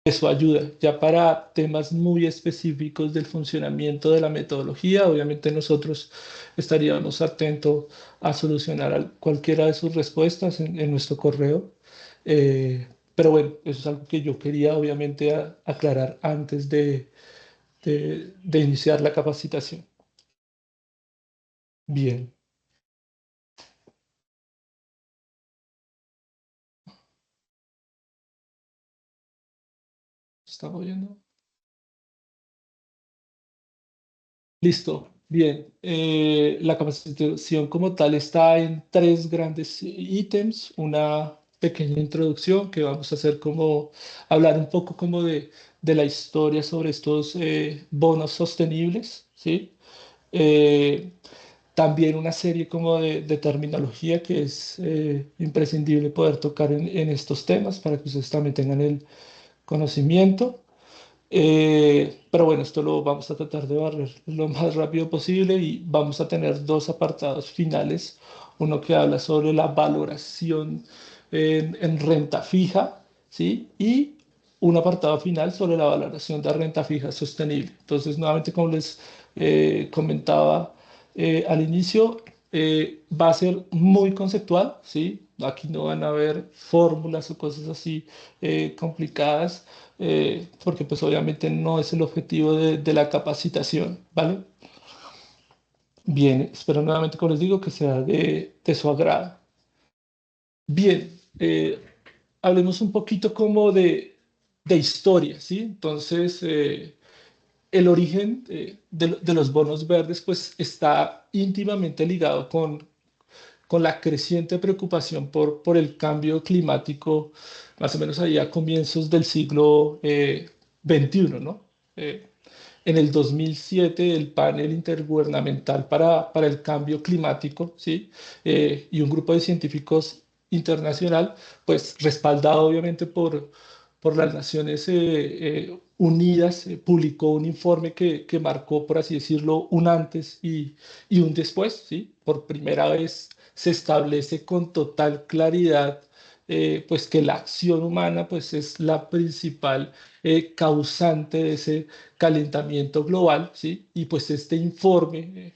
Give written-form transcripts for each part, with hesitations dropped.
eso ayuda. Ya para temas muy específicos del funcionamiento de la metodología, obviamente nosotros estaríamos atentos a solucionar cualquiera de sus respuestas en nuestro correo. Pero bueno, eso es algo que yo quería obviamente aclarar antes de iniciar la capacitación. Bien, ¿estamos oyendo? Listo, bien. La capacitación como tal está en tres grandes ítems. Una pequeña introducción que vamos a hacer como hablar un poco como de la historia sobre estos bonos sostenibles, ¿sí? Eh, También una serie como de terminología que es imprescindible poder tocar en estos temas para que ustedes también tengan el conocimiento. Pero bueno, esto lo vamos a tratar de barrer lo más rápido posible y vamos a tener dos apartados finales. Uno que habla sobre la valoración en renta fija, ¿sí? Y un apartado final sobre la valoración de renta fija sostenible. Entonces, nuevamente, como les comentaba al inicio, va a ser muy conceptual, ¿sí? Aquí no van a haber fórmulas o cosas así complicadas porque pues obviamente no es el objetivo de la capacitación, ¿vale? Bien, espero nuevamente, como les digo, que sea de su agrado. Bien, hablemos un poquito como de historia, ¿sí? Entonces, el origen de los bonos verdes pues está íntimamente ligado con la creciente preocupación por el cambio climático, más o menos ahí a comienzos del siglo XXI, ¿no? Eh, en el 2007, el panel intergubernamental para el cambio climático, ¿sí? Y un grupo de científicos internacional, pues respaldado obviamente por las Naciones Unidas, publicó un informe que marcó, por así decirlo, un antes y un después, ¿sí? Por primera vez se establece con total claridad pues que la acción humana pues es la principal causante de ese calentamiento global, ¿sí? Y pues este informe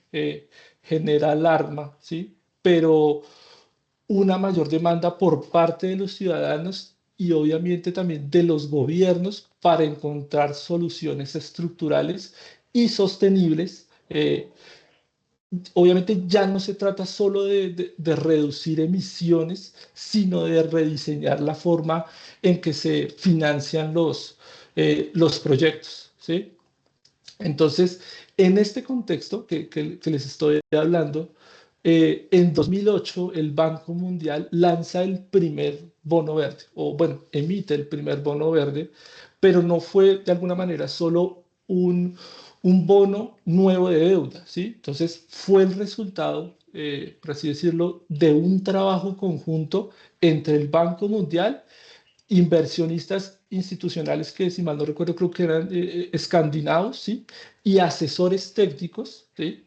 genera alarma, ¿sí? Pero una mayor demanda por parte de los ciudadanos y obviamente también de los gobiernos para encontrar soluciones estructurales y sostenibles. Obviamente ya no se trata solo de reducir emisiones, sino de rediseñar la forma en que se financian los proyectos, ¿sí? Entonces, en este contexto que les estoy hablando, en 2008 el Banco Mundial lanza el primer bono verde, o bueno, emite el primer bono verde, pero no fue de alguna manera solo un bono nuevo de deuda, ¿sí? Entonces, fue el resultado, por así decirlo, de un trabajo conjunto entre el Banco Mundial, inversionistas institucionales que, si mal no recuerdo, creo que eran escandinavos, ¿sí? Y asesores técnicos, ¿sí?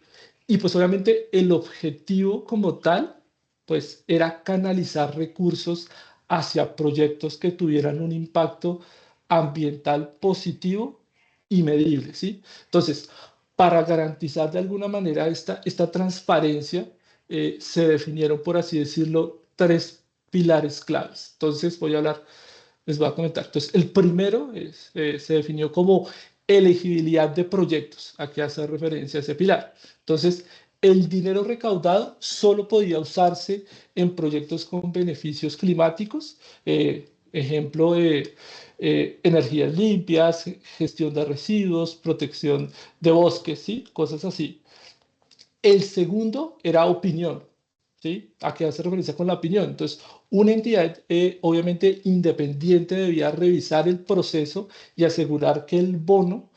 Y pues obviamente el objetivo como tal, pues era canalizar recursos hacia proyectos que tuvieran un impacto ambiental positivo y medible, ¿sí? Entonces, para garantizar de alguna manera esta transparencia, se definieron, por así decirlo, tres pilares claves. Entonces, les voy a comentar. Entonces, el primero se definió como elegibilidad de proyectos. ¿A qué hace referencia ese pilar? Entonces, el dinero recaudado solo podía usarse en proyectos con beneficios climáticos, ejemplo de energías limpias, gestión de residuos, protección de bosques, ¿sí? Cosas así. El segundo era opinión, ¿sí? ¿A qué hace referencia con la opinión? Entonces, una entidad obviamente independiente debía revisar el proceso y asegurar que el bono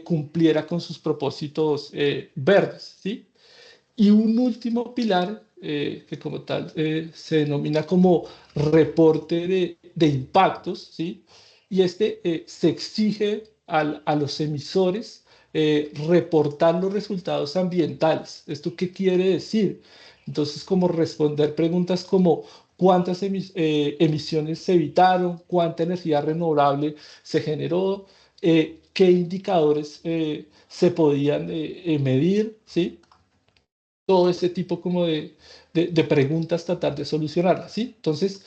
cumpliera con sus propósitos verdes, ¿sí? Y un último pilar que como tal se denomina como reporte de impactos, ¿sí? Y este se exige a los emisores reportar los resultados ambientales. ¿Esto qué quiere decir? Entonces, como responder preguntas como cuántas emisiones se evitaron, cuánta energía renovable se generó, qué indicadores se podían medir, ¿sí? Todo ese tipo como de preguntas, tratar de solucionarlas, ¿sí? Entonces,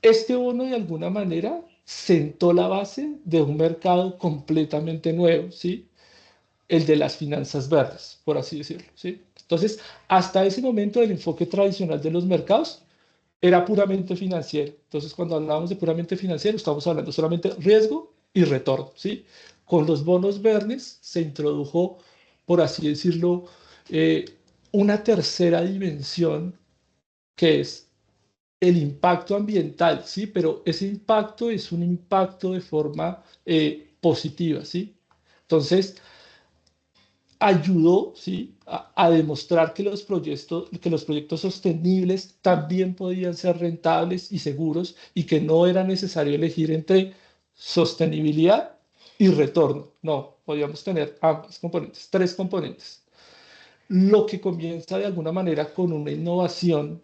este bono de alguna manera sentó la base de un mercado completamente nuevo, ¿sí? El de las finanzas verdes, por así decirlo, ¿sí? Entonces, hasta ese momento el enfoque tradicional de los mercados era puramente financiero. Entonces, cuando hablamos de puramente financiero, estamos hablando solamente riesgo y retorno, ¿sí? Con los bonos verdes se introdujo, por así decirlo, eh, una tercera dimensión que es el impacto ambiental, ¿sí? Pero ese impacto es un impacto de forma positiva, ¿sí? Entonces, ayudó, ¿sí? A demostrar que los proyectos sostenibles también podían ser rentables y seguros y que no era necesario elegir entre sostenibilidad y retorno. No, podíamos tener ambas componentes, tres componentes. Lo que comienza de alguna manera con una innovación,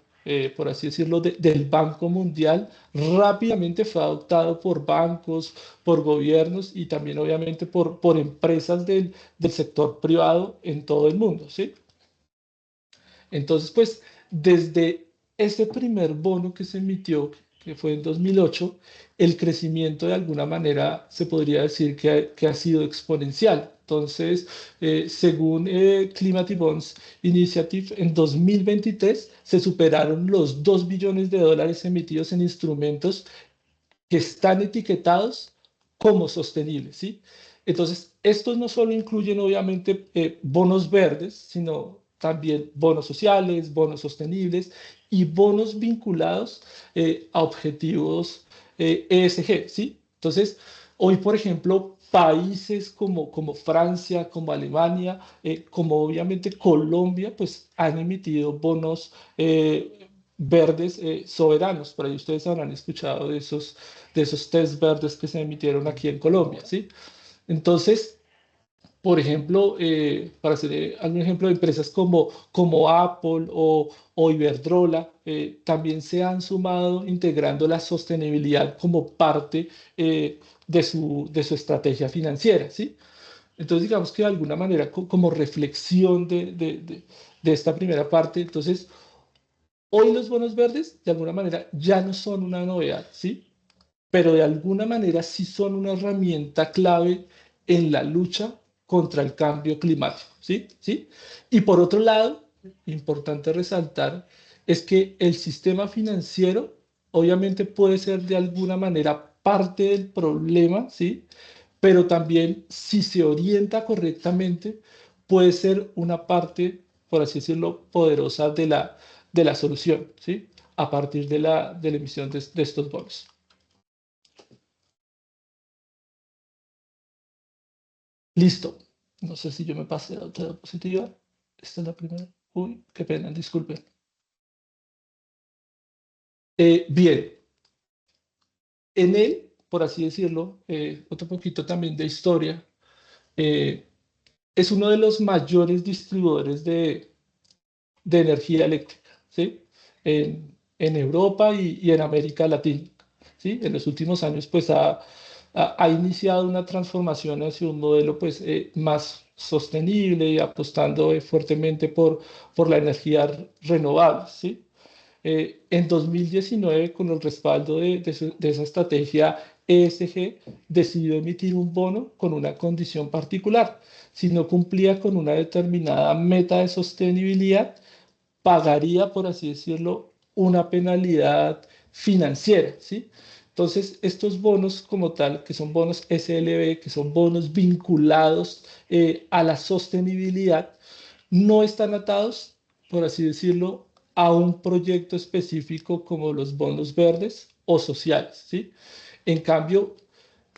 por así decirlo, del Banco Mundial, rápidamente fue adoptado por bancos, por gobiernos y también obviamente por empresas del sector privado en todo el mundo, ¿sí? Entonces, pues, desde ese primer bono que se emitió, que fue en 2008, el crecimiento de alguna manera se podría decir que ha sido exponencial. Entonces, según Climate Bonds Initiative, en 2023 se superaron los 2 billones de dólares emitidos en instrumentos que están etiquetados como sostenibles, ¿sí? Entonces, estos no solo incluyen obviamente bonos verdes, sino también bonos sociales, bonos sostenibles y bonos vinculados a objetivos ESG, ¿sí? Entonces, hoy, por ejemplo, países como Francia, como Alemania, como obviamente Colombia, pues han emitido bonos verdes soberanos. Por ahí ustedes habrán escuchado de esos test verdes que se emitieron aquí en Colombia, ¿sí? Entonces, por ejemplo, para hacer algún ejemplo de empresas como Apple o Iberdrola, también se han sumado integrando la sostenibilidad como parte de su estrategia financiera, ¿sí? Entonces, digamos que de alguna manera, como reflexión de esta primera parte, entonces, hoy los bonos verdes, de alguna manera, ya no son una novedad, ¿sí? Pero de alguna manera sí son una herramienta clave en la lucha contra el cambio climático, ¿sí? ¿Sí? Y por otro lado, importante resaltar, es que el sistema financiero obviamente puede ser de alguna manera parte del problema, ¿sí? Pero también si se orienta correctamente, puede ser una parte, por así decirlo, poderosa de la solución, ¿sí? A partir de la emisión de estos bonos. Listo. No sé si yo me pasé a la otra diapositiva. Esta es la primera. Uy, qué pena, disculpen. Bien, en él, por así decirlo, otro poquito también de historia, eh, es uno de los mayores distribuidores de energía eléctrica, ¿sí? En Europa y en América Latina, ¿sí? En los últimos años, pues ha iniciado una transformación hacia un modelo, pues, más sostenible y apostando fuertemente por la energía renovable, ¿sí? En 2019, con el respaldo de esa estrategia ESG, decidió emitir un bono con una condición particular. Si no cumplía con una determinada meta de sostenibilidad, pagaría, por así decirlo, una penalidad financiera, ¿sí? Entonces, estos bonos como tal, que son bonos SLB, que son bonos vinculados a la sostenibilidad, no están atados, por así decirlo, a un proyecto específico como los bonos verdes o sociales, ¿sí? En cambio,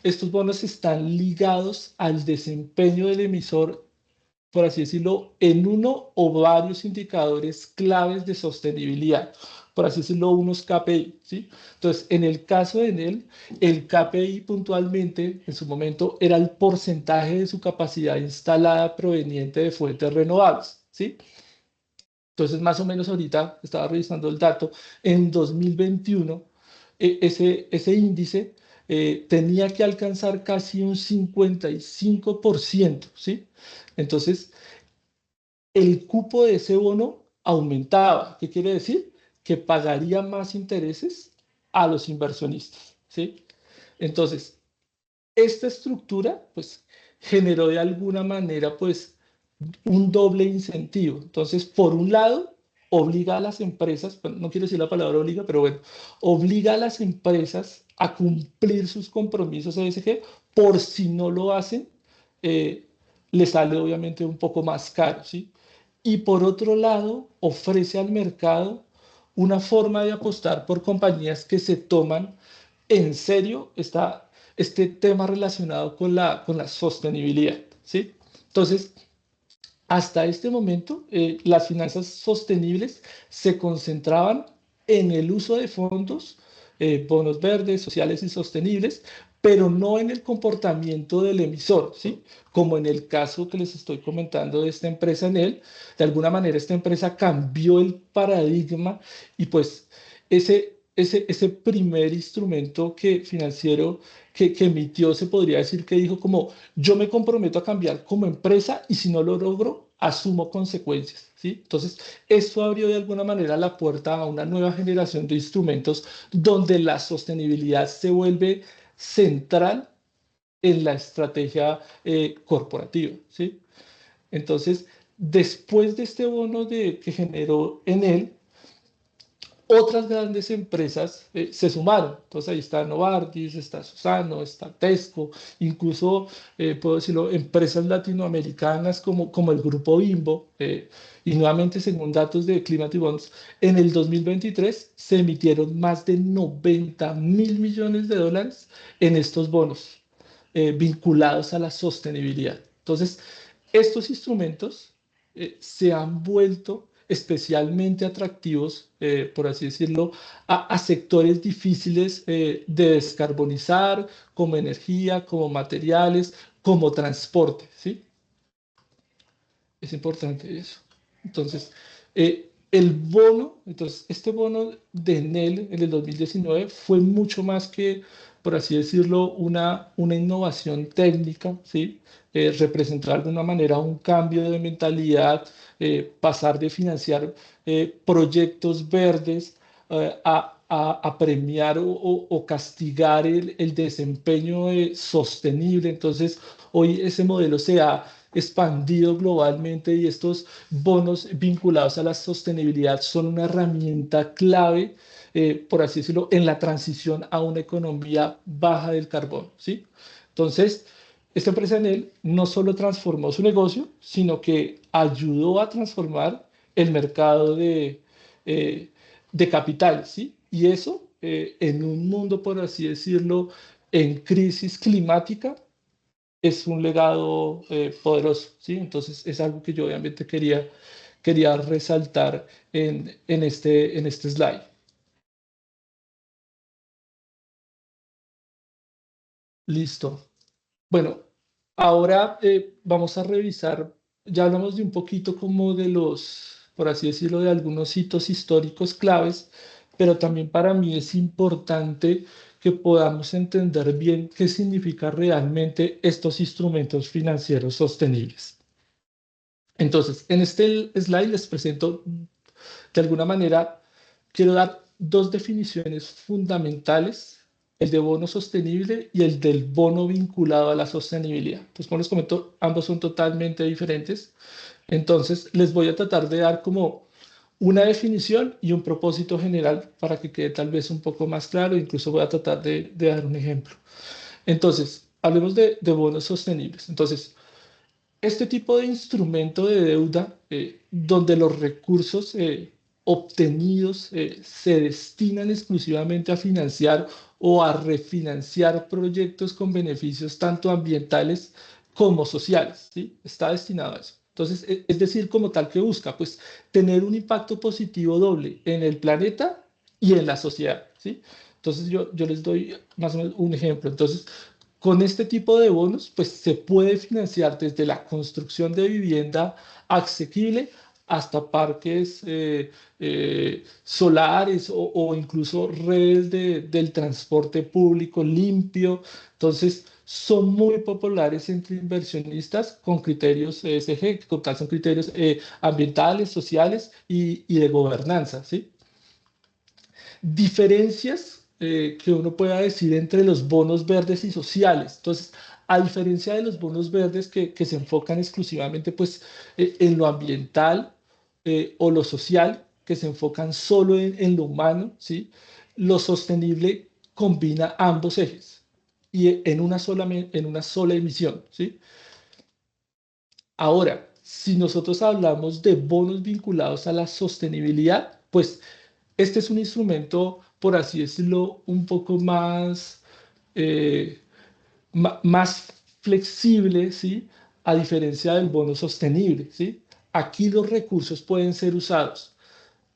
estos bonos están ligados al desempeño del emisor, por así decirlo, en uno o varios indicadores claves de sostenibilidad, por así decirlo, unos KPI, ¿sí? Entonces, en el caso de Enel, el KPI puntualmente, en su momento, era el porcentaje de su capacidad instalada proveniente de fuentes renovables, ¿sí? Entonces, más o menos ahorita estaba revisando el dato, en 2021 ese índice tenía que alcanzar casi un 55%, ¿sí? Entonces, el cupo de ese bono aumentaba. ¿Qué quiere decir? Que pagaría más intereses a los inversionistas, ¿sí? Entonces, esta estructura, pues, generó de alguna manera, pues, un doble incentivo. Entonces, por un lado, obliga a las empresas, bueno, no quiero decir la palabra obliga, pero bueno, obliga a las empresas a cumplir sus compromisos ESG, por si no lo hacen, eh, les sale obviamente un poco más caro, ¿sí? Y por otro lado, ofrece al mercado una forma de apostar por compañías que se toman en serio este tema relacionado con la sostenibilidad, ¿sí? Entonces, hasta este momento, las finanzas sostenibles se concentraban en el uso de fondos, bonos verdes, sociales y sostenibles, pero no en el comportamiento del emisor, ¿sí? Como en el caso que les estoy comentando de esta empresa en él, de alguna manera esta empresa cambió el paradigma y pues ese primer instrumento financiero que emitió, se podría decir que dijo como yo me comprometo a cambiar como empresa y si no lo logro, asumo consecuencias, ¿sí? Entonces, esto abrió de alguna manera la puerta a una nueva generación de instrumentos donde la sostenibilidad se vuelve central en la estrategia corporativa, ¿sí? Entonces, después de este bono que generó en él, otras grandes empresas se sumaron. Entonces ahí está Novartis, está Susano, está Tesco, incluso, puedo decirlo, empresas latinoamericanas como el Grupo Bimbo. Y nuevamente, según datos de Climate Bonds, en el 2023 se emitieron más de 90.000 millones de dólares en estos bonos vinculados a la sostenibilidad. Entonces, estos instrumentos se han vuelto especialmente atractivos, por así decirlo, a sectores difíciles de descarbonizar, como energía, como materiales, como transporte, ¿sí? Es importante eso. Entonces, este bono de Enel en el 2019 fue mucho más que, por así decirlo, una innovación técnica, ¿sí? Representar de alguna manera un cambio de mentalidad, pasar de financiar proyectos verdes a premiar o castigar el desempeño sostenible. Entonces, hoy ese modelo se ha expandido globalmente y estos bonos vinculados a la sostenibilidad son una herramienta clave, por así decirlo, en la transición a una economía baja del carbón, ¿sí? Entonces, esta empresa en él no solo transformó su negocio, sino que ayudó a transformar el mercado eh, de capitales, ¿sí? Y eso, en un mundo, por así decirlo, en crisis climática, es un legado poderoso, ¿sí? Entonces es algo que yo obviamente quería resaltar en este slide. Listo. Bueno, ahora vamos a revisar, ya hablamos de un poquito como de los, por así decirlo, de algunos hitos históricos claves, pero también para mí es importante que podamos entender bien qué significa realmente estos instrumentos financieros sostenibles. Entonces, en este slide les presento, de alguna manera, quiero dar dos definiciones fundamentales, el de bono sostenible y el del bono vinculado a la sostenibilidad. Entonces, como les comento, ambos son totalmente diferentes. Entonces, les voy a tratar de dar como una definición y un propósito general para que quede tal vez un poco más claro. Incluso voy a tratar de dar un ejemplo. Entonces, hablemos de bonos sostenibles. Entonces, este tipo de instrumento de deuda, donde los recursos obtenidos se destinan exclusivamente a financiar o a refinanciar proyectos con beneficios tanto ambientales como sociales, ¿sí? Está destinado a eso. Entonces, es decir, como tal que busca, pues, tener un impacto positivo doble en el planeta y en la sociedad, ¿sí? Entonces, yo les doy más o menos un ejemplo. Entonces, con este tipo de bonos, pues se puede financiar desde la construcción de vivienda asequible hasta parques solares o incluso redes del transporte público limpio. Entonces, son muy populares entre inversionistas con criterios ESG, que como tal son criterios ambientales, sociales y de gobernanza, ¿sí? Diferencias que uno pueda decir entre los bonos verdes y sociales. Entonces, a diferencia de los bonos verdes que se enfocan exclusivamente pues, en lo ambiental o lo social, que se enfocan solo en lo humano, ¿sí? Lo sostenible combina ambos ejes y en una sola emisión, ¿sí? Ahora, si nosotros hablamos de bonos vinculados a la sostenibilidad, pues este es un instrumento, por así decirlo, un poco más, eh, más flexible, ¿sí? A diferencia del bono sostenible, ¿sí? Aquí los recursos pueden ser usados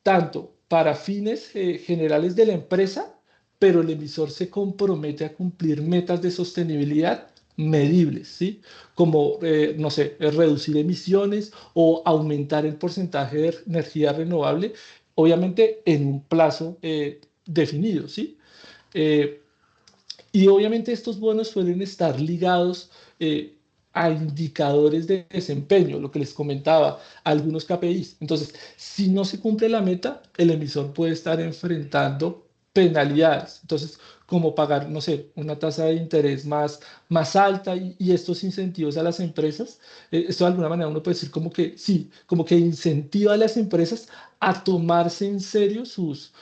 tanto para fines generales de la empresa, pero el emisor se compromete a cumplir metas de sostenibilidad medibles, ¿sí? Como, no sé, reducir emisiones o aumentar el porcentaje de energía renovable, obviamente en un plazo definido, ¿sí? Eh, y obviamente estos bonos suelen estar ligados a indicadores de desempeño, lo que les comentaba, algunos KPIs. Entonces, si no se cumple la meta, el emisor puede estar enfrentando penalidades. Entonces, como pagar, no sé, una tasa de interés más alta y estos incentivos a las empresas, esto de alguna manera uno puede decir como que sí, como que incentiva a las empresas a tomarse en serio sus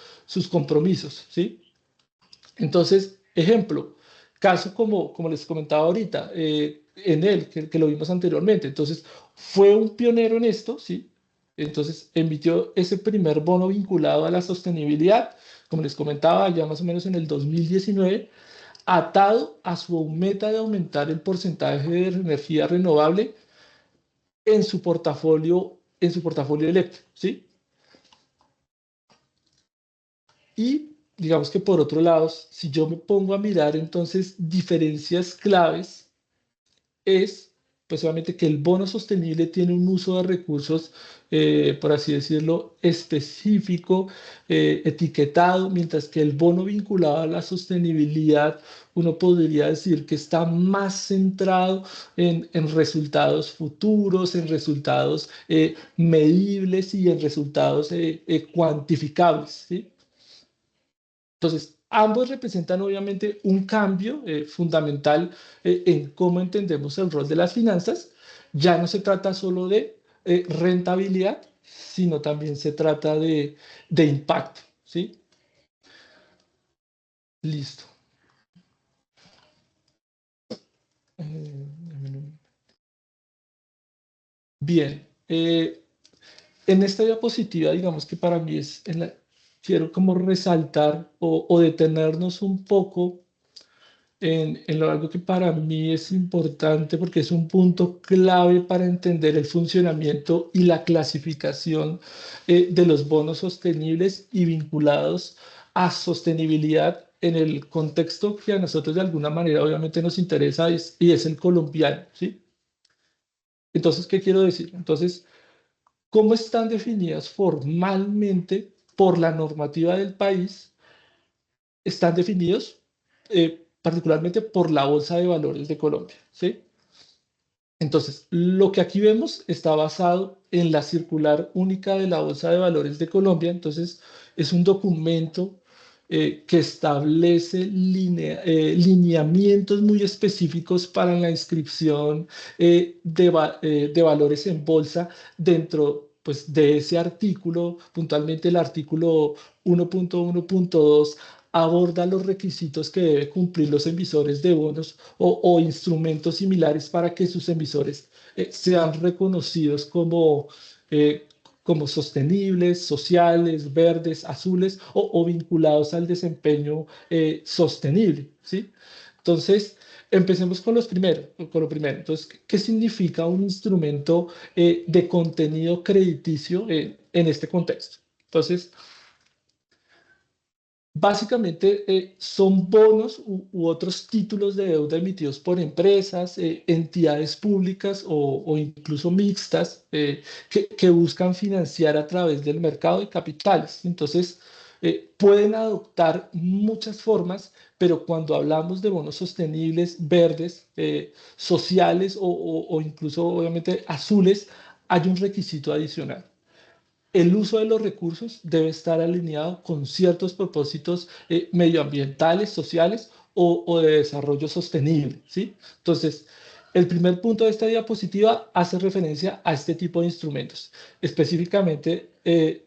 compromisos, ¿sí? Entonces, ejemplo, caso como les comentaba ahorita, en él, que lo vimos anteriormente. Entonces, fue un pionero en esto, ¿sí? Entonces, emitió ese primer bono vinculado a la sostenibilidad, como les comentaba, ya más o menos en el 2019, atado a su meta de aumentar el porcentaje de energía renovable en su portafolio eléctrico, ¿sí? Y digamos que por otro lado, si yo me pongo a mirar entonces diferencias claves, es pues obviamente que el bono sostenible tiene un uso de recursos, por así decirlo, específico, etiquetado, mientras que el bono vinculado a la sostenibilidad, uno podría decir que está más centrado en resultados futuros, en resultados medibles y en resultados cuantificables, ¿sí? Entonces, ambos representan obviamente un cambio fundamental en cómo entendemos el rol de las finanzas. Ya no se trata solo de rentabilidad, sino también se trata de impacto, ¿sí? Listo. Dame bien. En esta diapositiva, digamos que para mí quiero como resaltar o detenernos un poco algo que para mí es importante porque es un punto clave para entender el funcionamiento y la clasificación de los bonos sostenibles y vinculados a sostenibilidad en el contexto que a nosotros de alguna manera obviamente nos interesa y es el colombiano, ¿sí? Entonces, ¿qué quiero decir? Entonces, ¿cómo están definidas formalmente por la normativa del país? Están definidos particularmente por la Bolsa de Valores de Colombia, ¿sí? Entonces, lo que aquí vemos está basado en la circular única de la Bolsa de Valores de Colombia. Entonces, es un documento que establece lineamientos muy específicos para la inscripción de valores en bolsa dentro pues, de ese artículo, puntualmente el artículo 1.1.2 aborda los requisitos que deben cumplir los emisores de bonos o instrumentos similares para que sus emisores sean reconocidos eh, como sostenibles, sociales, verdes, azules o vinculados al desempeño sostenible, ¿sí? Entonces, empecemos con lo primero. Entonces, ¿qué significa un instrumento de contenido crediticio en este contexto? Entonces, Básicamente son bonos u otros títulos de deuda emitidos por empresas, entidades públicas o incluso mixtas que buscan financiar a través del mercado de capitales. Entonces, pueden adoptar muchas formas, pero cuando hablamos de bonos sostenibles, verdes, sociales o incluso obviamente azules, hay un requisito adicional. El uso de los recursos debe estar alineado con ciertos propósitos medioambientales, sociales o de desarrollo sostenible, ¿sí? Entonces, el primer punto de esta diapositiva hace referencia a este tipo de instrumentos, específicamente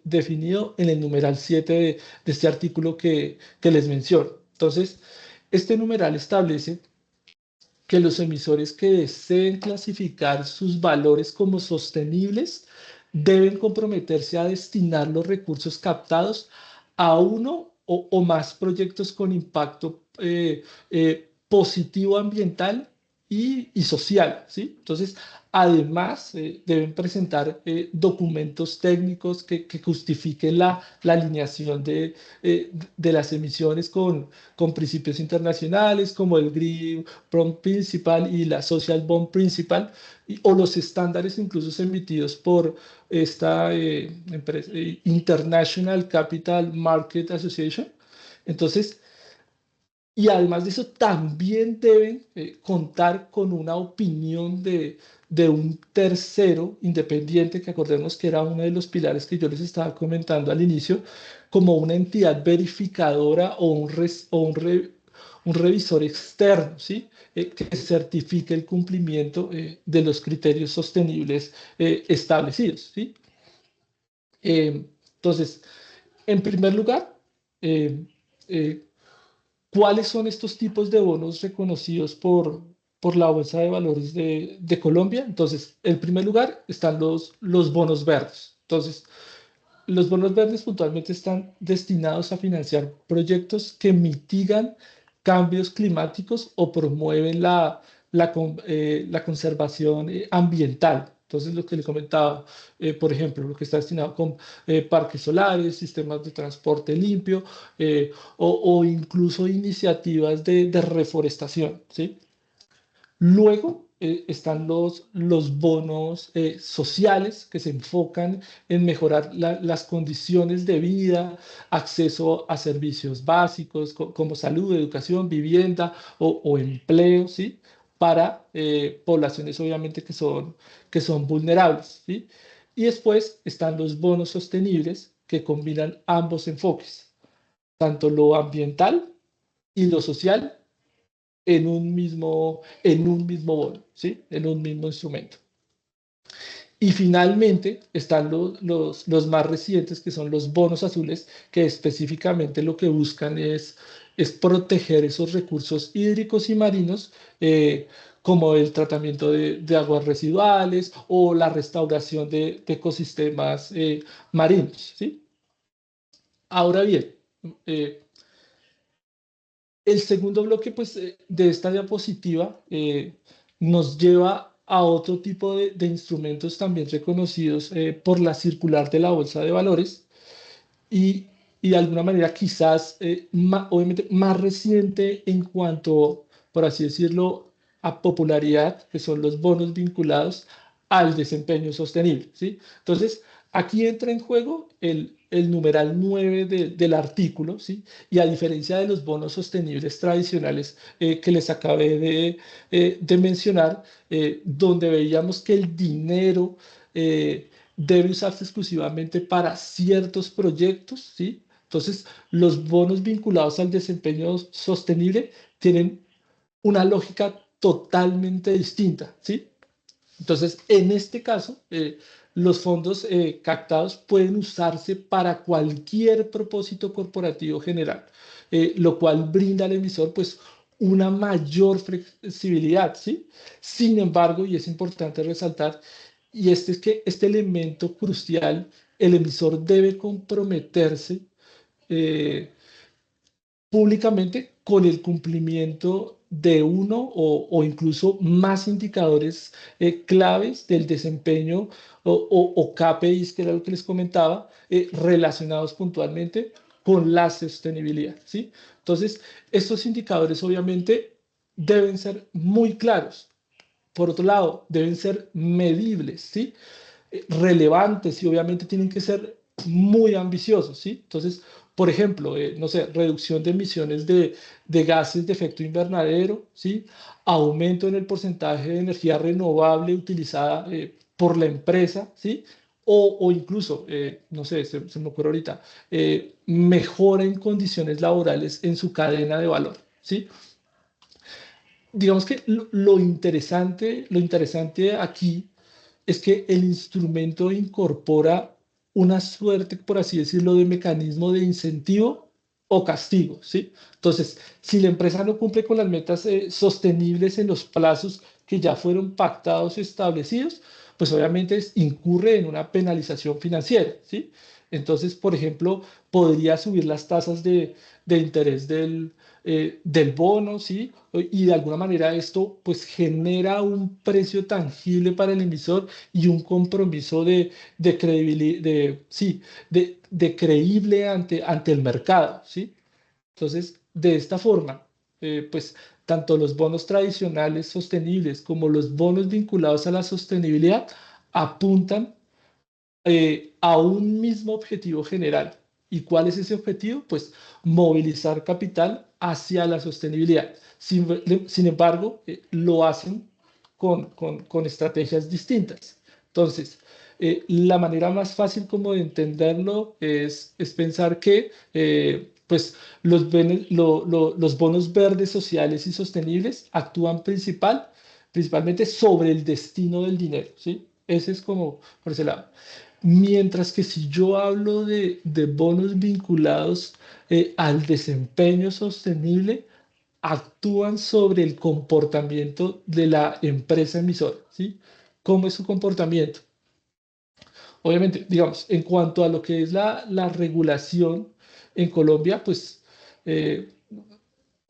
definido en el numeral 7 de este artículo que les menciono. Entonces, este numeral establece que los emisores que deseen clasificar sus valores como sostenibles deben comprometerse a destinar los recursos captados a uno o más proyectos con impacto positivo ambiental y social, ¿sí? Entonces, además, deben presentar documentos técnicos que justifiquen la alineación de las emisiones con principios internacionales como el Green Bond Principal y la Social Bond Principal, o los estándares incluso emitidos por esta empresa, International Capital Market Association. Entonces, y además de eso, también deben contar con una opinión de un tercero independiente, que acordemos que era uno de los pilares que yo les estaba comentando al inicio, como una entidad verificadora o un revisor externo, ¿sí? Que certifique el cumplimiento de los criterios sostenibles establecidos, ¿sí? Entonces, en primer lugar, eh, eh, ¿cuáles son estos tipos de bonos reconocidos por la Bolsa de Valores de Colombia? Entonces, en primer lugar están los bonos verdes. Entonces, los bonos verdes puntualmente están destinados a financiar proyectos que mitigan cambios climáticos o promueven la conservación ambiental. Entonces, lo que le comentaba, por ejemplo, lo que está destinado con parques solares, sistemas de transporte limpio o incluso iniciativas de reforestación, ¿sí? Luego están los bonos sociales que se enfocan en mejorar las condiciones de vida, acceso a servicios básicos como salud, educación, vivienda o empleo, ¿sí? Para poblaciones obviamente que son vulnerables, ¿sí? Y después están los bonos sostenibles que combinan ambos enfoques, tanto lo ambiental y lo social en un mismo bono, ¿sí? En un mismo instrumento. Y finalmente están los más recientes, que son los bonos azules, que específicamente lo que buscan es proteger esos recursos hídricos y marinos, como el tratamiento de aguas residuales o la restauración de ecosistemas marinos, ¿sí? Ahora bien, eh, el segundo bloque, pues, de esta diapositiva nos lleva a otro tipo de instrumentos también reconocidos por la circular de la Bolsa de Valores y, y de alguna manera quizás, obviamente, más reciente en cuanto, por así decirlo, a popularidad, que son los bonos vinculados al desempeño sostenible, ¿sí? Entonces, aquí entra en juego el numeral 9 del artículo, ¿sí? Y a diferencia de los bonos sostenibles tradicionales que les acabé de mencionar, donde veíamos que el dinero debe usarse exclusivamente para ciertos proyectos, ¿sí? Entonces, los bonos vinculados al desempeño sostenible tienen una lógica totalmente distinta, ¿sí? Entonces, en este caso, los fondos captados pueden usarse para cualquier propósito corporativo general, lo cual brinda al emisor, pues, una mayor flexibilidad, ¿sí? Sin embargo, y es importante resaltar, y este es que este elemento crucial, el emisor debe comprometerse eh, públicamente con el cumplimiento de uno o incluso más indicadores claves del desempeño o KPIs, que era lo que les comentaba, relacionados puntualmente con la sostenibilidad, ¿sí? Entonces, estos indicadores obviamente deben ser muy claros. Por otro lado, deben ser medibles, ¿sí? Relevantes y obviamente tienen que ser muy ambiciosos, ¿sí? Entonces, por ejemplo, no sé, reducción de emisiones de gases de efecto invernadero, ¿sí? Aumento en el porcentaje de energía renovable utilizada por la empresa, ¿sí? O incluso, no sé, se me ocurre ahorita, mejora en condiciones laborales en su cadena de valor, ¿sí? Digamos que lo interesante aquí es que el instrumento incorpora una suerte, por así decirlo, de mecanismo de incentivo o castigo, ¿sí? Entonces, si la empresa no cumple con las metas sostenibles en los plazos que ya fueron pactados y establecidos, pues obviamente incurre en una penalización financiera, ¿sí? Entonces, por ejemplo, podría subir las tasas de interés del bono, ¿sí? Y de alguna manera esto pues genera un precio tangible para el emisor y un compromiso de credibilidad, sí, de creíble ante el mercado, ¿sí? Entonces, de esta forma, pues tanto los bonos tradicionales sostenibles como los bonos vinculados a la sostenibilidad apuntan a un mismo objetivo general. ¿Y cuál es ese objetivo? Pues movilizar capital hacia la sostenibilidad. Sin embargo, lo hacen con estrategias distintas. Entonces, la manera más fácil como de entenderlo es pensar que pues los bonos verdes sociales y sostenibles actúan principalmente sobre el destino del dinero, ¿sí? Ese es como por ese lado. Mientras que si yo hablo de bonos vinculados al desempeño sostenible, actúan sobre el comportamiento de la empresa emisora, ¿sí? ¿Cómo es su comportamiento? Obviamente, digamos, en cuanto a lo que es la regulación en Colombia, pues eh,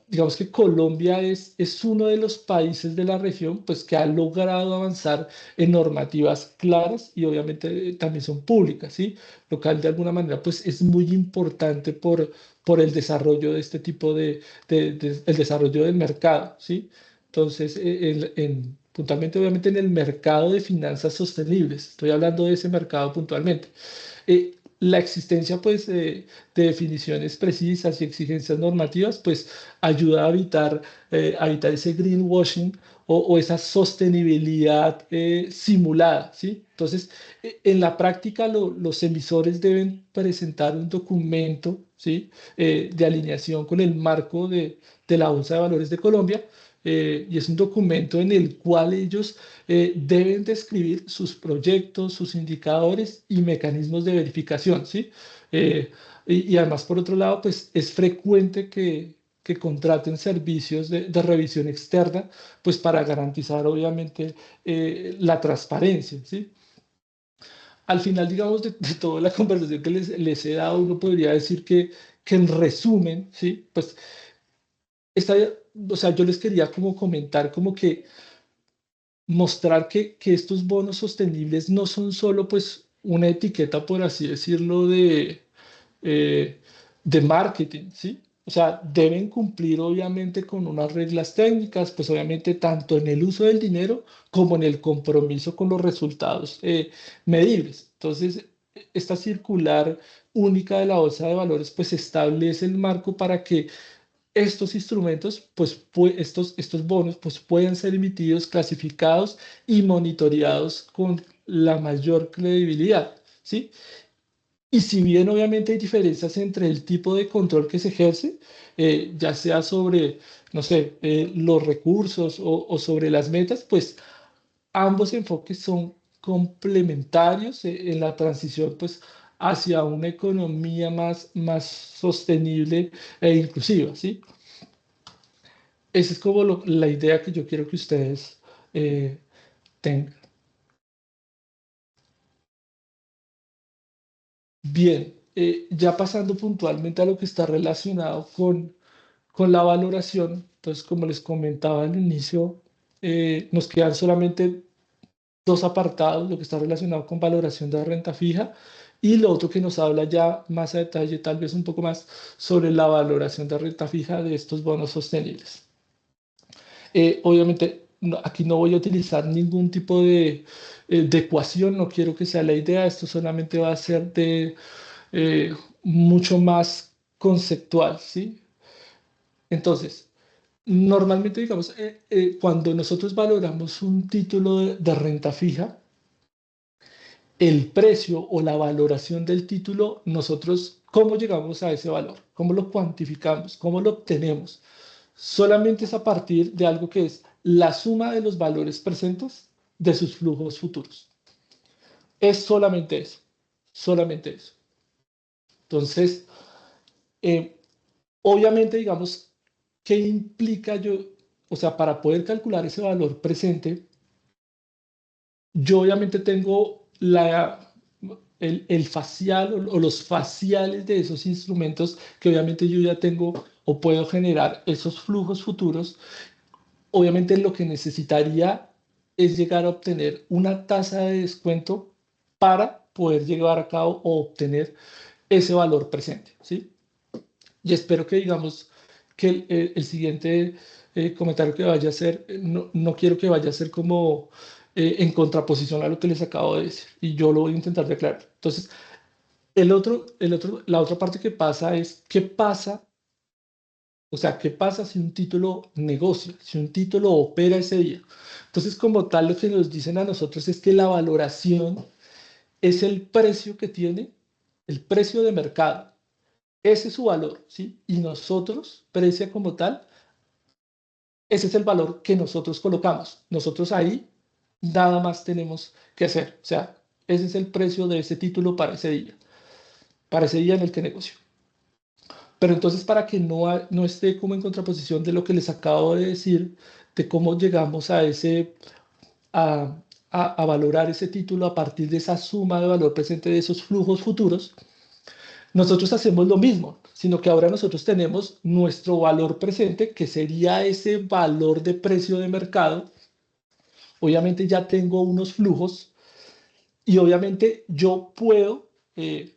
digamos que Colombia es uno de los países de la región pues, que ha logrado avanzar en normativas claras y obviamente también son públicas, ¿sí? Lo cual de alguna manera pues, es muy importante por el desarrollo de este tipo el desarrollo del mercado, ¿sí? Entonces, puntualmente obviamente en el mercado de finanzas sostenibles, estoy hablando de ese mercado puntualmente. La existencia pues de definiciones precisas y exigencias normativas pues ayuda a evitar ese greenwashing o esa sostenibilidad simulada, ¿sí? Entonces, en la práctica los emisores deben presentar un documento, ¿sí? De alineación con el marco de la Bolsa de Valores de Colombia, y es un documento en el cual ellos deben describir sus proyectos, sus indicadores y mecanismos de verificación, ¿sí? Y además, por otro lado, pues es frecuente que contraten servicios de revisión externa, pues para garantizar, obviamente, la transparencia, ¿sí? Al final, digamos, de toda la conversación que les he dado, uno podría decir que en resumen, ¿sí? Pues, esta, o sea, yo les quería como comentar como que mostrar que estos bonos sostenibles no son solo pues una etiqueta, por así decirlo, eh, de marketing, ¿sí? O sea, deben cumplir obviamente con unas reglas técnicas, pues obviamente tanto en el uso del dinero como en el compromiso con los resultados medibles. Entonces, esta circular única de la bolsa de valores pues establece el marco para que estos instrumentos, pues estos bonos, pues pueden ser emitidos, clasificados y monitoreados con la mayor credibilidad, ¿sí? Y si bien obviamente hay diferencias entre el tipo de control que se ejerce, ya sea sobre, no sé, los recursos o sobre las metas, pues ambos enfoques son complementarios en la transición pues, hacia una economía más sostenible e inclusiva, ¿sí? Esa es como la idea que yo quiero que ustedes eh, tengan. Bien, ya pasando puntualmente a lo que está relacionado con la valoración, entonces como les comentaba al inicio, nos quedan solamente dos apartados, lo que está relacionado con valoración de renta fija Y lo otro que nos habla ya más a detalle, tal vez un poco más, sobre la valoración de renta fija de estos bonos sostenibles. Obviamente, aquí no voy a utilizar ningún tipo de ecuación, no quiero que sea la idea, esto solamente va a ser de mucho más conceptual, ¿sí? Entonces, normalmente, digamos, cuando nosotros valoramos un título de renta fija, el precio o la valoración del título, nosotros, ¿cómo llegamos a ese valor? ¿Cómo lo cuantificamos? ¿Cómo lo obtenemos? Solamente es a partir de algo que es la suma de los valores presentes de sus flujos futuros. Es solamente eso, solamente eso. Entonces, eh, obviamente, digamos, ¿qué implica yo? O sea, para poder calcular ese valor presente, yo obviamente tengo el facial o los faciales de esos instrumentos que obviamente yo ya tengo o puedo generar esos flujos futuros. Obviamente lo que necesitaría es llegar a obtener una tasa de descuento para poder llevar a cabo o obtener ese valor presente, ¿sí? Y espero que digamos que el siguiente comentario que vaya a hacer, no quiero que vaya a ser como en contraposición a lo que les acabo de decir, y yo lo voy a intentar de aclarar. Entonces, la otra parte que pasa es, ¿qué pasa? O sea, ¿qué pasa si un título negocia, si un título opera ese día? Entonces, como tal, lo que nos dicen a nosotros es que la valoración es el precio que tiene, el precio de mercado. Ese es su valor, ¿sí? Y nosotros, precia como tal, ese es el valor que nosotros colocamos. Nosotros ahí nada más tenemos que hacer. O sea, ese es el precio de ese título para ese día en el que negocio. Pero entonces, para que no esté como en contraposición de lo que les acabo de decir, de cómo llegamos a, a valorar ese título a partir de esa suma de valor presente de esos flujos futuros, nosotros hacemos lo mismo, sino que ahora nosotros tenemos nuestro valor presente, que sería ese valor de precio de mercado. Obviamente ya tengo unos flujos y obviamente yo puedo,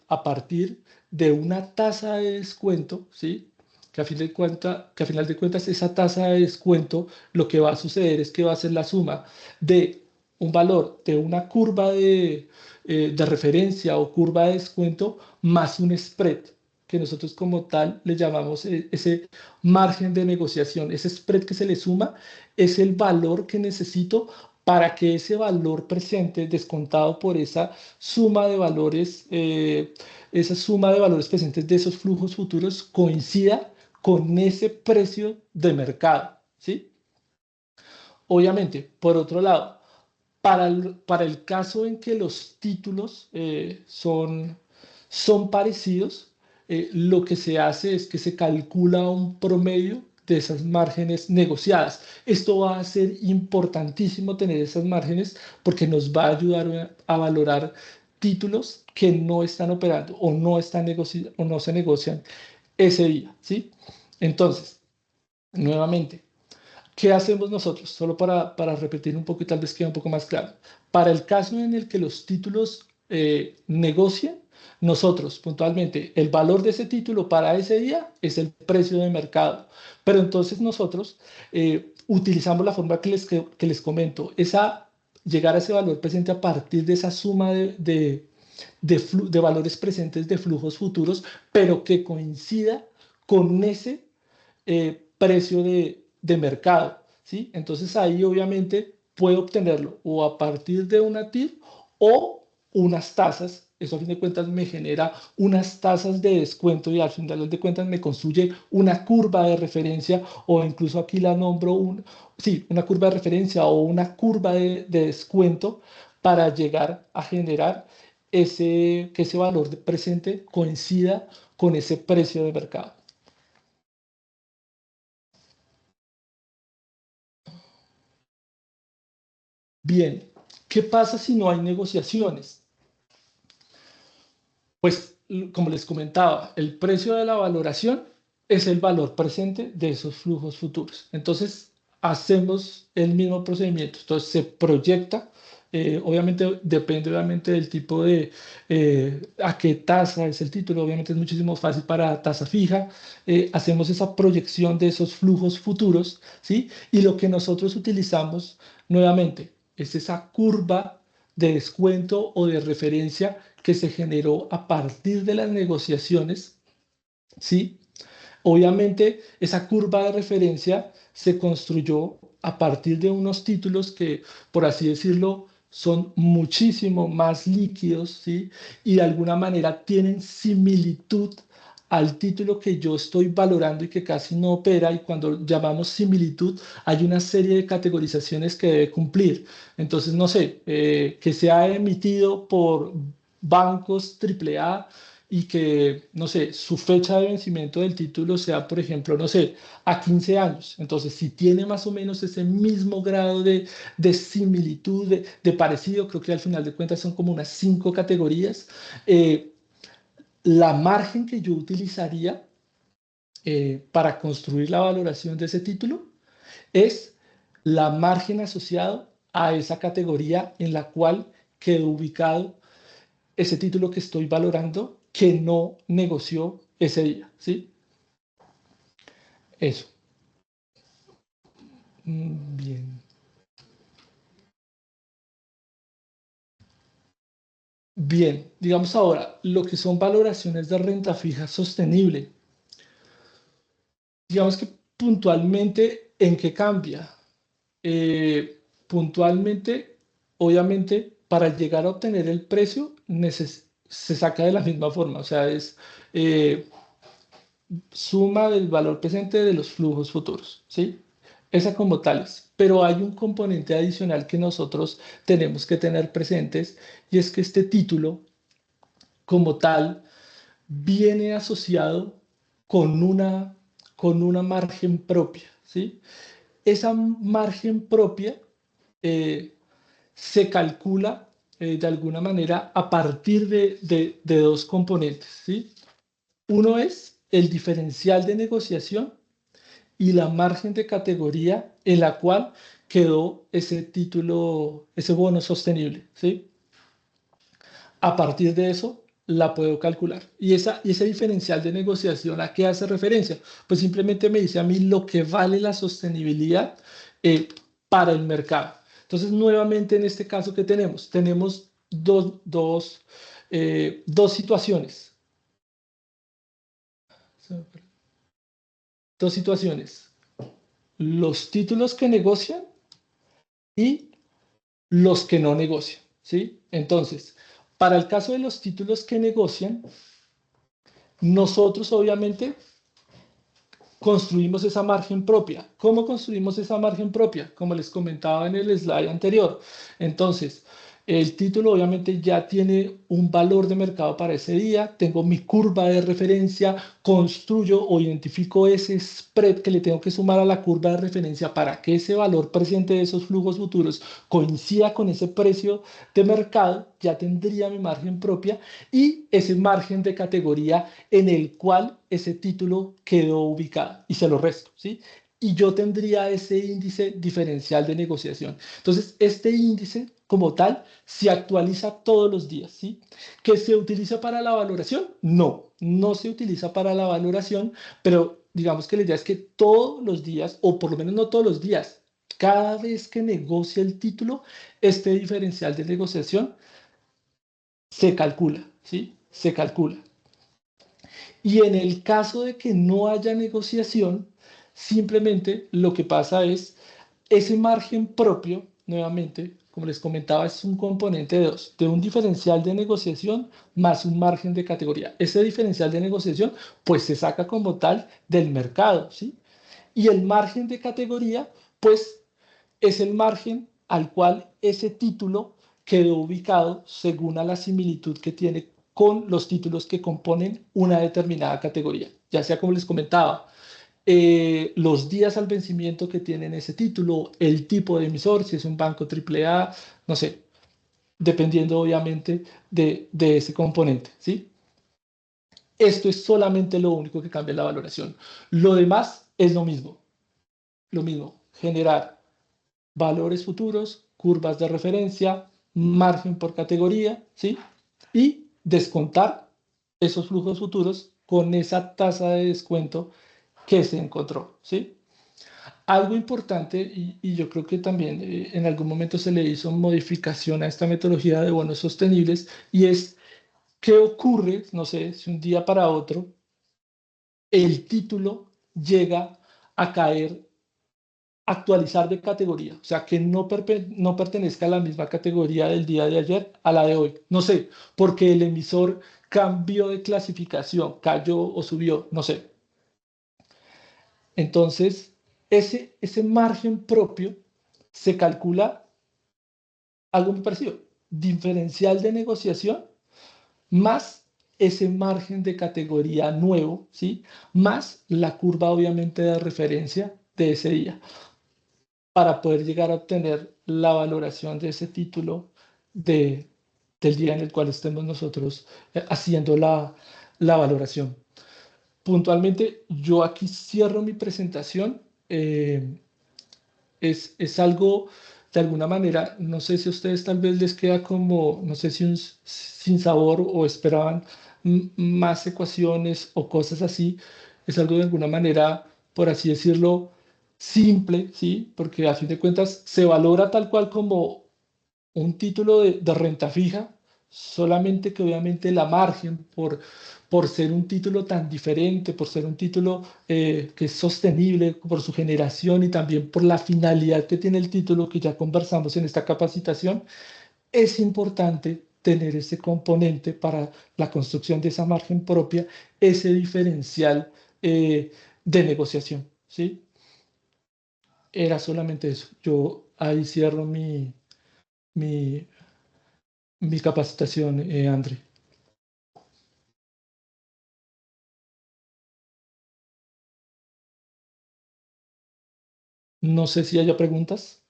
a partir de una tasa de descuento, ¿sí? Que a final de cuentas esa tasa de descuento lo que va a suceder es que va a ser la suma de un valor de una curva de referencia o curva de descuento más un spread, que nosotros como tal le llamamos ese margen de negociación. Ese spread que se le suma es el valor que necesito para que ese valor presente descontado por esa suma de valores presentes de esos flujos futuros coincida con ese precio de mercado, ¿sí? Obviamente, por otro lado, para el caso en que los títulos son parecidos, lo que se hace es que se calcula un promedio de esas márgenes negociadas. Esto va a ser importantísimo tener esas márgenes porque nos va a ayudar a valorar títulos que no están operando o no se negocian ese día, ¿sí? Entonces, nuevamente, ¿qué hacemos nosotros? Solo para repetir un poco y tal vez quede un poco más claro. Para el caso en el que los títulos negocian, nosotros puntualmente, el valor de ese título para ese día es el precio de mercado. Pero entonces nosotros utilizamos la forma que les comento, llegar a ese valor presente a partir de esa suma de valores presentes de flujos futuros, pero que coincida con ese precio de mercado, ¿sí? Entonces ahí obviamente puedo obtenerlo o a partir de una TIR o unas tasas. Eso a fin de cuentas me genera unas tasas de descuento y al final de cuentas me construye una curva de referencia o incluso aquí la nombro sí, una curva de referencia o una curva de descuento para llegar a generar que ese valor presente coincida con ese precio de mercado. Bien, ¿qué pasa si no hay negociaciones? Pues, como les comentaba, el precio de la valoración es el valor presente de esos flujos futuros. Entonces, hacemos el mismo procedimiento. Entonces, se proyecta Obviamente depende obviamente del tipo de, a qué tasa es el título. Obviamente es muchísimo fácil para tasa fija. Hacemos esa proyección de esos flujos futuros, ¿sí? Y lo que nosotros utilizamos nuevamente es esa curva de descuento o de referencia que se generó a partir de las negociaciones, ¿sí? Obviamente, esa curva de referencia se construyó a partir de unos títulos que, por así decirlo, son muchísimo más líquidos, ¿sí? Y de alguna manera tienen similitud al título que yo estoy valorando y que casi no opera. Y cuando llamamos similitud, hay una serie de categorizaciones que debe cumplir. Entonces, no sé, que sea emitido por bancos AAA y que, no sé, su fecha de vencimiento del título sea, por ejemplo, no sé, a 15 años. Entonces, si tiene más o menos ese mismo grado de similitud, de parecido, creo que al final de cuentas son como unas 5 categorías, la margen que yo utilizaría para construir la valoración de ese título es la margen asociado a esa categoría en la cual quedó ubicado ese título que estoy valorando que no negoció ese día, ¿sí? Eso. Bien. Bien, digamos ahora, lo que son valoraciones de renta fija sostenible. Digamos que puntualmente, ¿en qué cambia? Puntualmente, obviamente, para llegar a obtener el precio, se saca de la misma forma, o sea, es eh, suma del valor presente de los flujos futuros, ¿sí? Esa como tales. Pero hay un componente adicional que nosotros tenemos que tener presentes y es que este título como tal viene asociado con con una margen propia, ¿sí? Esa margen propia eh, se calcula de alguna manera a partir de dos componentes, ¿sí? Uno es el diferencial de negociación y la margen de categoría en la cual quedó ese título, ese bono sostenible, ¿sí? A partir de eso la puedo calcular. Y ese diferencial de negociación, ¿a qué hace referencia? Pues simplemente me dice a mí lo que vale la sostenibilidad eh, para el mercado. Entonces, nuevamente en este caso, ¿qué tenemos? Tenemos dos situaciones. Dos situaciones. Los títulos que negocian y los que no negocian, ¿sí? Entonces, para el caso de los títulos que negocian, nosotros obviamente construimos esa margen propia. ¿Cómo construimos esa margen propia? Como les comentaba en el slide anterior. Entonces, el título obviamente ya tiene un valor de mercado para ese día, tengo mi curva de referencia, construyo o identifico ese spread que le tengo que sumar a la curva de referencia para que ese valor presente de esos flujos futuros coincida con ese precio de mercado, ya tendría mi margen propia y ese margen de categoría en el cual ese título quedó ubicado y se lo resto, ¿sí? Y yo tendría ese índice diferencial de negociación. Entonces, este índice como tal se actualiza todos los días, ¿sí? ¿Que se utiliza para la valoración? No, no se utiliza para la valoración, pero digamos que la idea es que todos los días, o por lo menos no todos los días, cada vez que negocia el título, este diferencial de negociación se calcula, ¿sí? Se calcula. Y en el caso de que no haya negociación, simplemente lo que pasa es ese margen propio, nuevamente, como les comentaba, es un componente de dos, de un diferencial de negociación más un margen de categoría. Ese diferencial de negociación, pues se saca como tal del mercado, ¿sí? Y el margen de categoría, pues es el margen al cual ese título quedó ubicado según a la similitud que tiene con los títulos que componen una determinada categoría. Ya sea como les comentaba, los días al vencimiento que tienen ese título, el tipo de emisor, si es un banco AAA, no sé, dependiendo obviamente de ese componente, ¿sí? Esto es solamente lo único que cambia la valoración. Lo demás es lo mismo, generar valores futuros, curvas de referencia, margen por categoría, ¿sí? Y descontar esos flujos futuros con esa tasa de descuento que se encontró, ¿sí? Algo importante, y yo creo que también en algún momento se le hizo modificación a esta metodología de bonos sostenibles, y es qué ocurre, no sé, si un día para otro el título llega a caer, actualizar de categoría, o sea, que no pertenezca a la misma categoría del día de ayer a la de hoy. No sé, porque el emisor cambió de clasificación, cayó o subió, no sé. Entonces, ese margen propio se calcula algo muy parecido, diferencial de negociación más ese margen de categoría nuevo, ¿sí? Más la curva obviamente de referencia de ese día, para poder llegar a obtener la valoración de ese título de, del día en el cual estemos nosotros haciendo la valoración. Puntualmente, yo aquí cierro mi presentación. Es algo, de alguna manera, no sé si a ustedes tal vez les queda como, no sé si un sin sabor o esperaban más ecuaciones o cosas así. Es algo de alguna manera, por así decirlo, simple, ¿sí? Porque a fin de cuentas se valora tal cual como un título de renta fija, solamente que obviamente la margen por ser un título tan diferente, por ser un título que es sostenible por su generación y también por la finalidad que tiene el título que ya conversamos en esta capacitación, es importante tener ese componente para la construcción de esa margen propia, ese diferencial de negociación, ¿sí? Era solamente eso. Yo ahí cierro mi, mi capacitación, André. No sé si haya preguntas.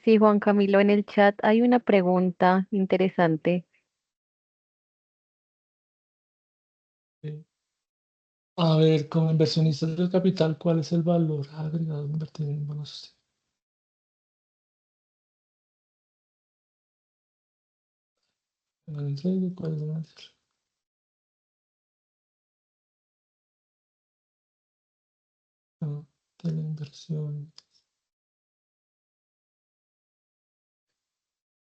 Sí, Juan Camilo, en el chat hay una pregunta interesante. Eh, A ver, como inversionistas del capital, ¿cuál es el valor agregado de invertir en bonos? En el trade, ¿cuál es de la inversión?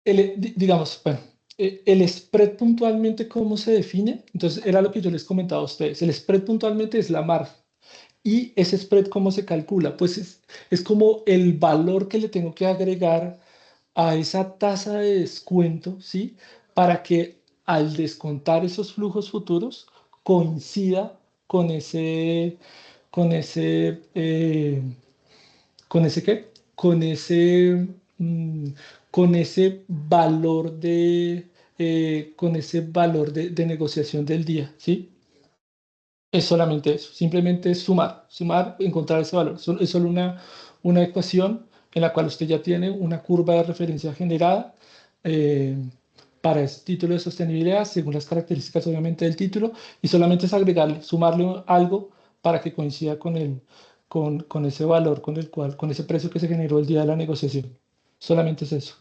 Digamos, bueno, el spread puntualmente, ¿cómo se define? Entonces, era lo que yo les comentaba a ustedes. El spread puntualmente es la margen. ¿Y ese spread cómo se calcula? Pues es como el valor que le tengo que agregar a esa tasa de descuento, ¿sí? Para que al descontar esos flujos futuros coincida con con ese, eh, ¿con ese qué? Mm, con ese valor con ese valor de negociación del día, ¿sí? Es solamente eso, simplemente es sumar, sumar, encontrar ese valor. Es solo una ecuación en la cual usted ya tiene una curva de referencia generada eh, para ese título de sostenibilidad, según las características obviamente del título, y solamente es agregarle, sumarle algo para que coincida con ese valor con el cual, con ese precio que se generó el día de la negociación. Solamente es eso.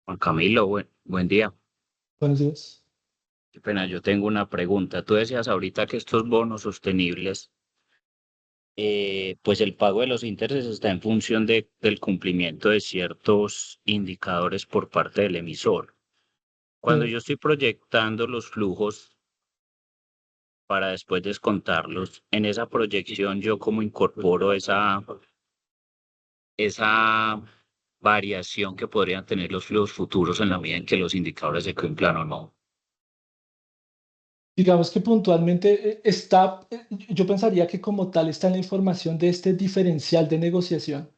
Juan Camilo, buen día. Buenos días. Qué pena, yo tengo una pregunta. Tú decías ahorita que estos bonos sostenibles, pues el pago de los intereses está en función del cumplimiento de ciertos indicadores por parte del emisor. Cuando Sí. yo estoy proyectando los flujos para después descontarlos, en esa proyección yo cómo incorporo esa variación que podrían tener los flujos futuros en la medida en que los indicadores se cumplan o no. Digamos que puntualmente yo pensaría que como tal está en la información de este diferencial de negociación.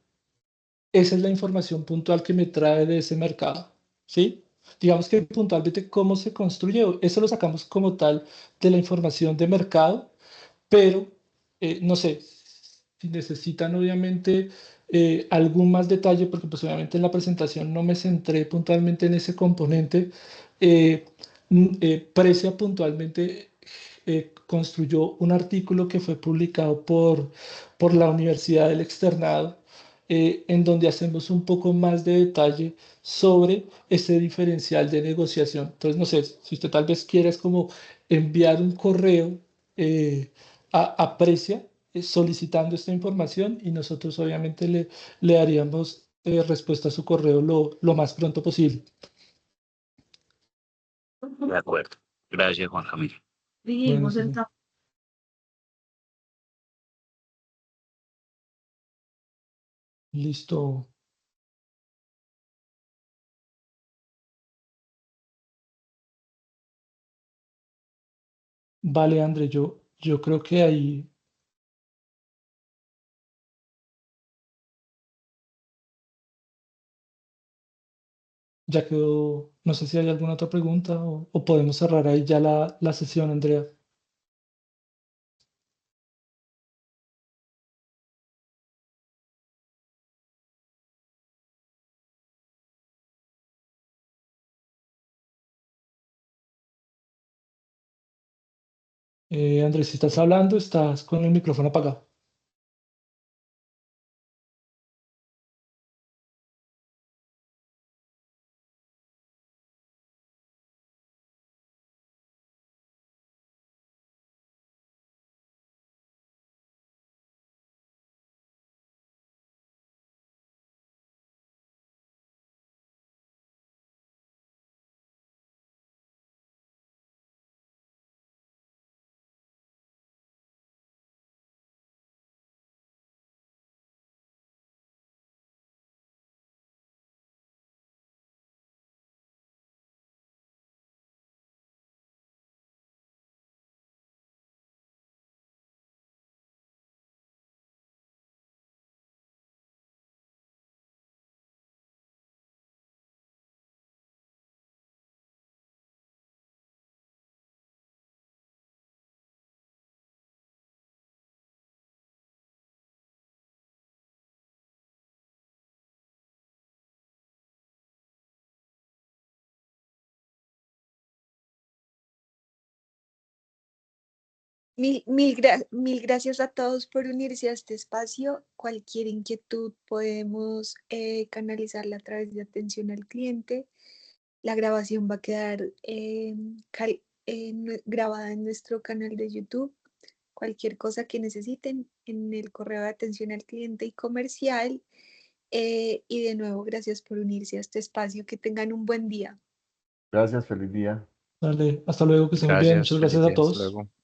Esa es la información puntual que me trae de ese mercado, ¿sí? Digamos que puntualmente cómo se construye, eso lo sacamos como tal de la información de mercado, pero no sé, Si necesitan obviamente algún más detalle, porque pues obviamente en la presentación no me centré puntualmente en ese componente, eh, Precia puntualmente construyó un artículo que fue publicado por la Universidad del Externado, en donde hacemos un poco más de detalle sobre ese diferencial de negociación. Entonces, no sé, si usted tal vez quiera es como enviar un correo a Precia solicitando esta información y nosotros obviamente le daríamos respuesta a su correo lo más pronto posible. De acuerdo. Gracias, Juan Camilo. Bueno, sí. Listo. Vale, André, yo creo que ahí ya quedó. No sé si hay alguna otra pregunta o podemos cerrar ahí ya la sesión, Andrea. Andrés, si estás hablando, estás con el micrófono apagado. Mil gracias a todos por unirse a este espacio. Cualquier inquietud podemos canalizarla a través de atención al cliente. La grabación va a quedar grabada en nuestro canal de YouTube. Cualquier cosa que necesiten en el correo de atención al cliente y comercial. Y de nuevo, gracias por unirse a este espacio. Que tengan un buen día. Gracias, feliz día. Dale, hasta luego, que estén muy bien. Gracias, Muchas feliz gracias a día, hasta todos. luego.